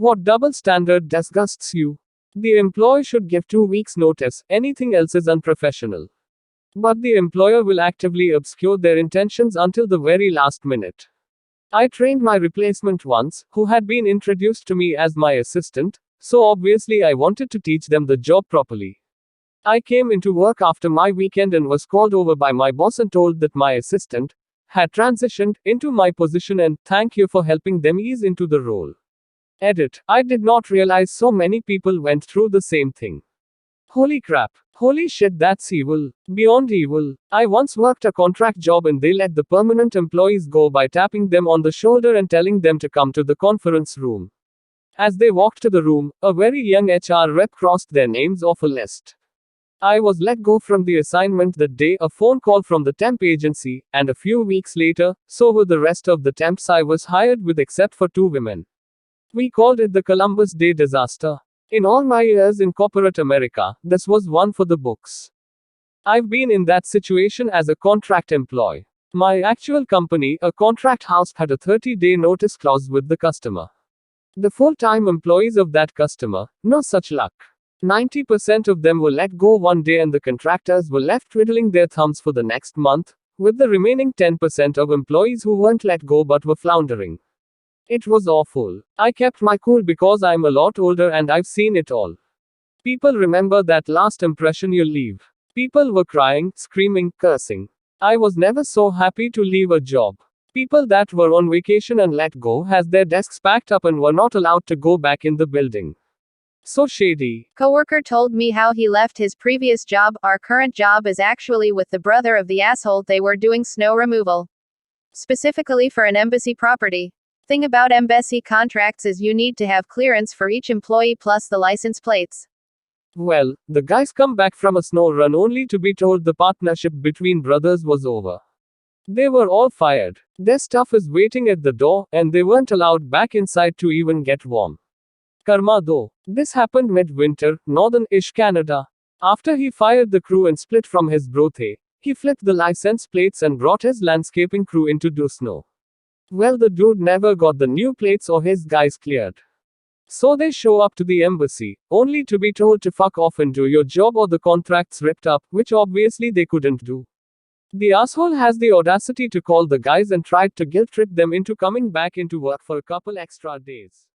What double standard disgusts you? The employee should give 2 weeks' notice, anything else is unprofessional. But the employer will actively obscure their intentions until the very last minute. I trained my replacement once, who had been introduced to me as my assistant, so obviously I wanted to teach them the job properly. I came into work after my weekend and was called over by my boss and told that my assistant had transitioned into my position and thank you for helping them ease into the role. Edit. I did not realize so many people went through the same thing. Holy crap. Holy shit, that's evil. Beyond evil. I once worked a contract job and they let the permanent employees go by tapping them on the shoulder and telling them to come to the conference room. As they walked to the room, a very young HR rep crossed their names off a list. I was let go from the assignment that day, a phone call from the temp agency, and a few weeks later, so were the rest of the temps I was hired with except for 2 women. We called it the Columbus Day disaster. In all my years in corporate America, this was one for the books. I've been in that situation as a contract employee. My actual company, a contract house, had a 30-day notice clause with the customer. The full-time employees of that customer, no such luck. 90% of them were let go one day and the contractors were left twiddling their thumbs for the next month, with the remaining 10% of employees who weren't let go but were floundering. It was awful. I kept my cool because I'm a lot older and I've seen it all. People remember that last impression you leave. People were crying, screaming, cursing. I was never so happy to leave a job. People that were on vacation and let go has their desks packed up and were not allowed to go back in the building. So shady. Coworker told me how he left his previous job. Our current job is actually with the brother of the asshole. They were doing snow removal. Specifically for an embassy property. Thing about embassy contracts is you need to have clearance for each employee plus the license plates. Well, the guys come back from a snow run only to be told the partnership between brothers was over. They were all fired. Their stuff is waiting at the door, and they weren't allowed back inside to even get warm. Karma though. This happened mid-winter, northern-ish Canada. After he fired the crew and split from his brother, he flipped the license plates and brought his landscaping crew into the snow. Well, the dude never got the new plates or his guys cleared. So they show up to the embassy, only to be told to fuck off and do your job or the contract's ripped up, which obviously they couldn't do. The asshole has the audacity to call the guys and tried to guilt trip them into coming back into work for a couple extra days.